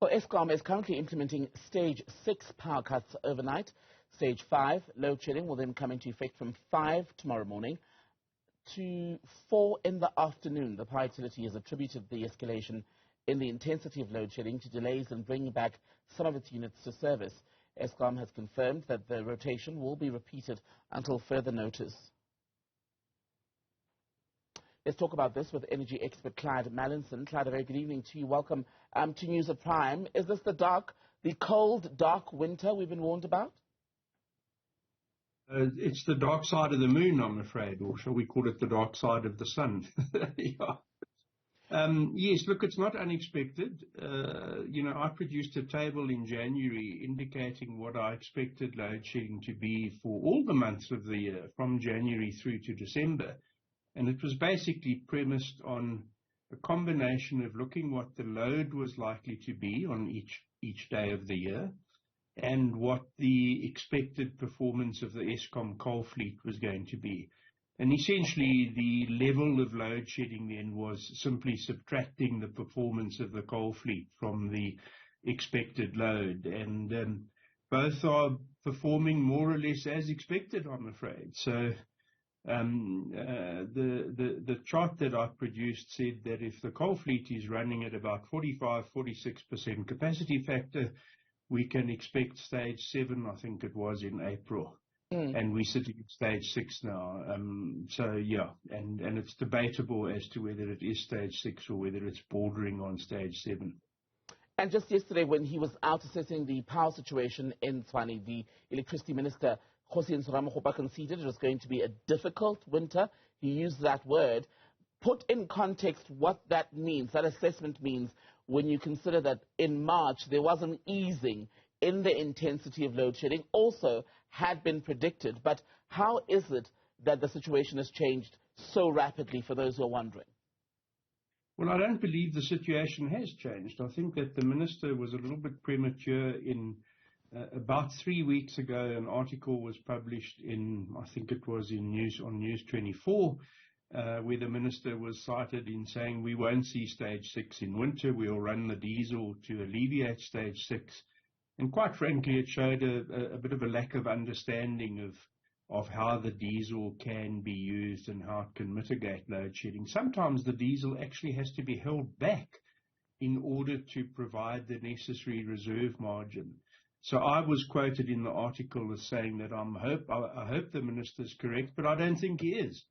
Well, Eskom is currently implementing Stage 6 power cuts overnight. Stage 5, load shedding, will then come into effect from 5 tomorrow morning to 4 in the afternoon. The power utility has attributed the escalation in the intensity of load shedding to delays in bringing back some of its units to service. Eskom has confirmed that the rotation will be repeated until further notice. Let's talk about this with energy expert Clyde Mallinson. Clyde, a very good evening to you. Welcome to News at Prime. Is this the cold, dark winter we've been warned about? It's the dark side of the moon, I'm afraid, or shall we call it the dark side of the sun? Yeah. Yes, look, it's not unexpected. I produced a table in January indicating what I expected load shedding to be for all the months of the year, from January through to December. And it was basically premised on a combination of looking what the load was likely to be on each day of the year and what the expected performance of the Eskom coal fleet was going to be. And essentially the level of load shedding then was simply subtracting the performance of the coal fleet from the expected load. And both are performing more or less as expected, I'm afraid. So the chart that I produced said that if the coal fleet is running at about 45-46% capacity factor, we can expect stage 7, I think it was, in April. And we're sitting at stage 6 now. So yeah, and it's debatable as to whether it is stage 6 or whether it's bordering on stage 7. And just yesterday, when he was out assessing the power situation in Tshwane, the electricity minister, conceded it was going to be a difficult winter. He used that word. Put in context what that means, that assessment means, when you consider that in March there was an easing in the intensity of load shedding, also had been predicted. But how is it that the situation has changed so rapidly, for those who are wondering? Well, I don't believe the situation has changed. I think that the minister was a little bit premature in about 3 weeks ago. An article was published in, I think it was on News 24, where the minister was cited in saying we won't see stage 6 in winter. We'll run the diesel to alleviate stage 6. And quite frankly, it showed a bit of a lack of understanding of how the diesel can be used and how it can mitigate load shedding. Sometimes the diesel actually has to be held back in order to provide the necessary reserve margin. So I was quoted in the article as saying that I hope the minister's correct, but I don't think he is.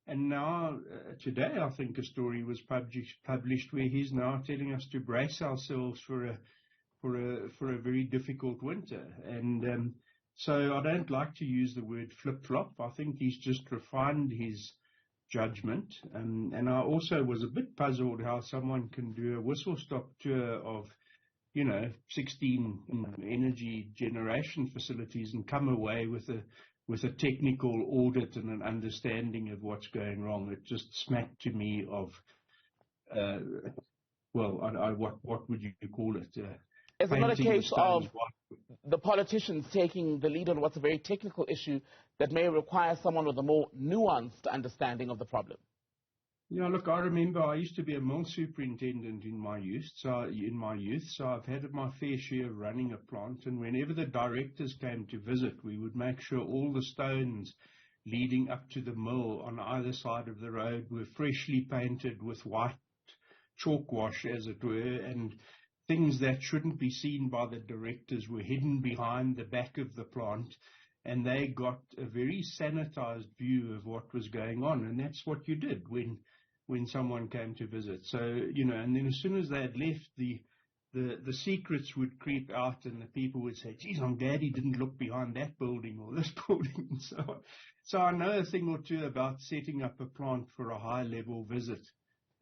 And now, today, I think a story was published where he's now telling us to brace ourselves for a very difficult winter. And so I don't like to use the word flip-flop. I think he's just refined his judgment. And I also was a bit puzzled how someone can do a whistle-stop tour of 16 energy generation facilities and come away with a technical audit and an understanding of what's going wrong. It just smacked to me of, what would you call it? Is it not a case of the politicians taking the lead on what's a very technical issue that may require someone with a more nuanced understanding of the problem? Yeah, look, I remember I used to be a mill superintendent in my youth, so I've had my fair share of running a plant, and whenever the directors came to visit, we would make sure all the stones leading up to the mill on either side of the road were freshly painted with white chalk wash, as it were, and things that shouldn't be seen by the directors were hidden behind the back of the plant, and they got a very sanitized view of what was going on. And that's what you did when someone came to visit. So, and then as soon as they had left, the secrets would creep out and the people would say, geez, I'm glad he didn't look behind that building or this building and so on. So I know a thing or two about setting up a plant for a high-level visit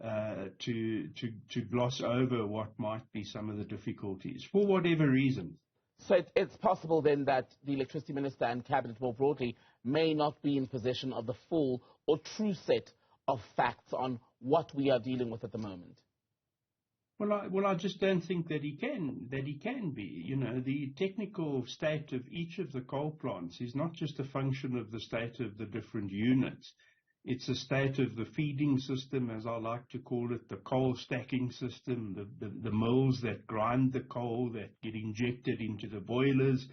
to gloss over what might be some of the difficulties, for whatever reason. So it's possible then that the electricity minister and cabinet more broadly may not be in possession of the full or true set of facts on what we are dealing with at the moment. Well, I just don't think that he can be. The technical state of each of the coal plants is not just a function of the state of the different units. It's a state of the feeding system, as I like to call it, the coal stacking system, the mills that grind the coal that get injected into the boilers.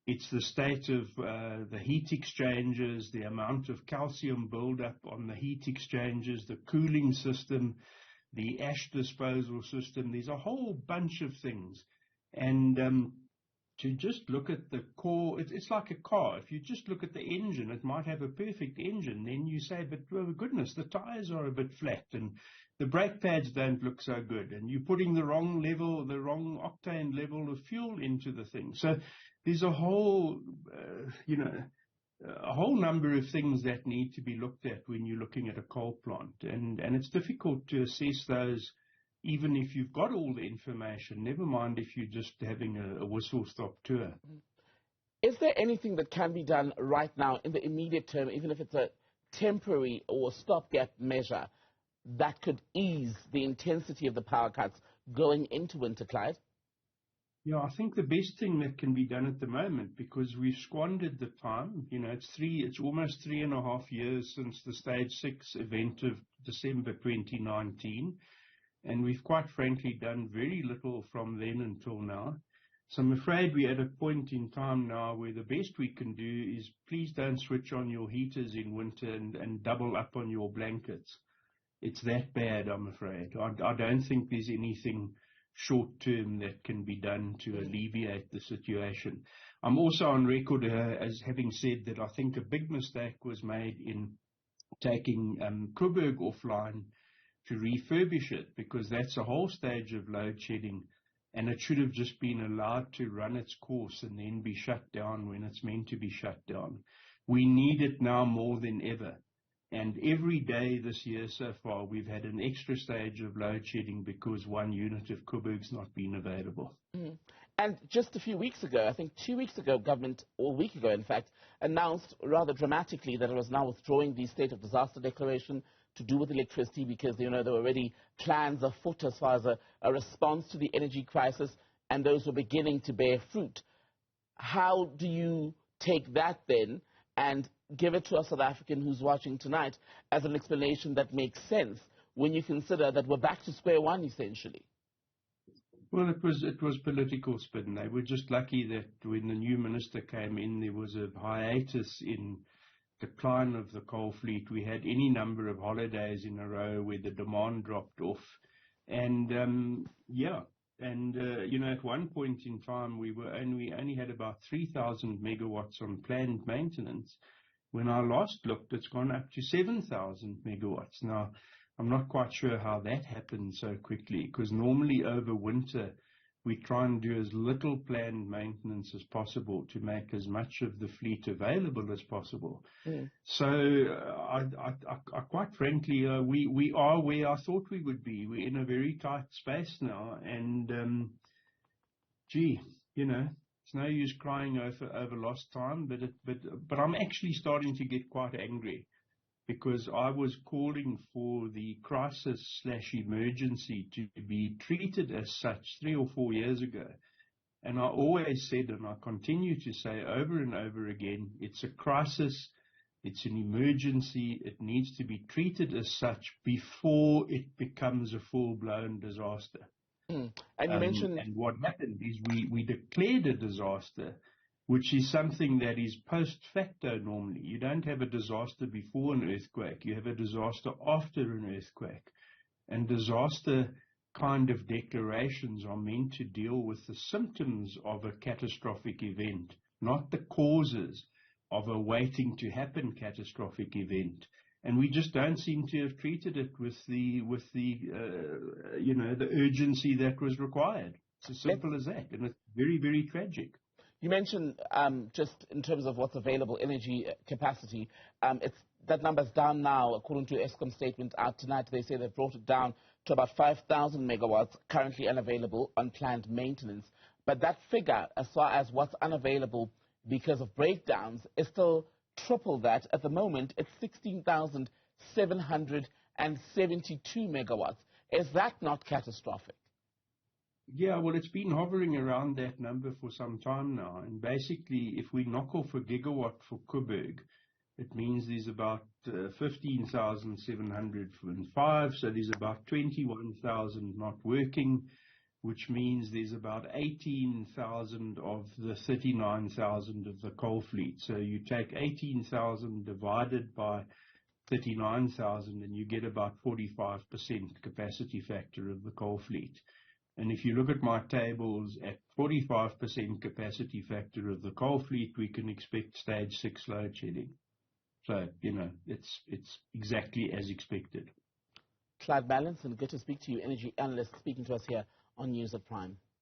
It's the state of the heat exchangers, the amount of calcium buildup on the heat exchangers, the cooling system, the ash disposal system. There's a whole bunch of things. And to just look at the core, it's like a car. If you just look at the engine, it might have a perfect engine. Then you say, but oh goodness, the tires are a bit flat and the brake pads don't look so good. And you're putting the wrong level, the wrong octane level of fuel into the thing. So there's a whole, a whole number of things that need to be looked at when you're looking at a coal plant. And it's difficult to assess those even if you've got all the information, never mind if you're just having a whistle-stop tour. Is there anything that can be done right now in the immediate term, even if it's a temporary or stopgap measure, that could ease the intensity of the power cuts going into winter, Clyde? Yeah, I think the best thing that can be done at the moment, because we've squandered the time, it's almost 3.5 years since the Stage 6 event of December 2019. And we've quite frankly done very little from then until now. So I'm afraid we're at a point in time now where the best we can do is please don't switch on your heaters in winter and double up on your blankets. It's that bad, I'm afraid. I don't think there's anything short-term that can be done to alleviate the situation. I'm also on record as having said that I think a big mistake was made in taking Coburg offline to refurbish it, because that's a whole stage of load shedding, and it should have just been allowed to run its course and then be shut down when it's meant to be shut down. We need it now more than ever. And every day this year so far, we've had an extra stage of load shedding because one unit of Coburg's not been available. Mm. And just a few weeks ago, I think 2 weeks ago, government, or a week ago in fact, announced rather dramatically that it was now withdrawing the state of disaster declaration to do with electricity, because there were already plans afoot as far as a response to the energy crisis, and those were beginning to bear fruit. How do you take that then and give it to a South African who's watching tonight as an explanation that makes sense when you consider that we're back to square one, essentially? Well, it was political spin. They were just lucky that when the new minister came in, there was a hiatus in decline of the coal fleet. We had any number of holidays in a row where the demand dropped off. And, at one point in time, we only had about 3,000 megawatts on planned maintenance. When I last looked, it's gone up to 7,000 megawatts. Now, I'm not quite sure how that happened so quickly, because normally over winter, we try and do as little planned maintenance as possible to make as much of the fleet available as possible. Mm. So I quite frankly, we are where I thought we would be. We're in a very tight space now, and it's no use crying over lost time. But I'm actually starting to get quite angry, because I was calling for the crisis/emergency to be treated as such 3 or 4 years ago. And I always said, and I continue to say over and over again, it's a crisis, it's an emergency, it needs to be treated as such before it becomes a full-blown disaster. Mm. And you mentioned... And what happened is we declared a disaster, which is something that is post facto normally. You don't have a disaster before an earthquake. You have a disaster after an earthquake. And disaster kind of declarations are meant to deal with the symptoms of a catastrophic event, not the causes of a waiting to happen catastrophic event. And we just don't seem to have treated it with the urgency that was required. It's as simple as that. And it's very, very tragic. You mentioned just in terms of what's available energy capacity, that number's down now. According to Eskom statement out tonight, they say they've brought it down to about 5,000 megawatts currently unavailable on planned maintenance. But that figure, as far as what's unavailable because of breakdowns, is still triple that. At the moment, it's 16,772 megawatts. Is that not catastrophic? Yeah, well, it's been hovering around that number for some time now. And basically, if we knock off a gigawatt for Coburg, it means there's about 15,705, so there's about 21,000 not working, which means there's about 18,000 of the 39,000 of the coal fleet. So you take 18,000 divided by 39,000 and you get about 45% capacity factor of the coal fleet. And if you look at my tables, at 45% capacity factor of the coal fleet, we can expect stage 6 load shedding. So, it's exactly as expected. Clyde Mallinson, good to speak to you, energy analyst, speaking to us here on News at Prime.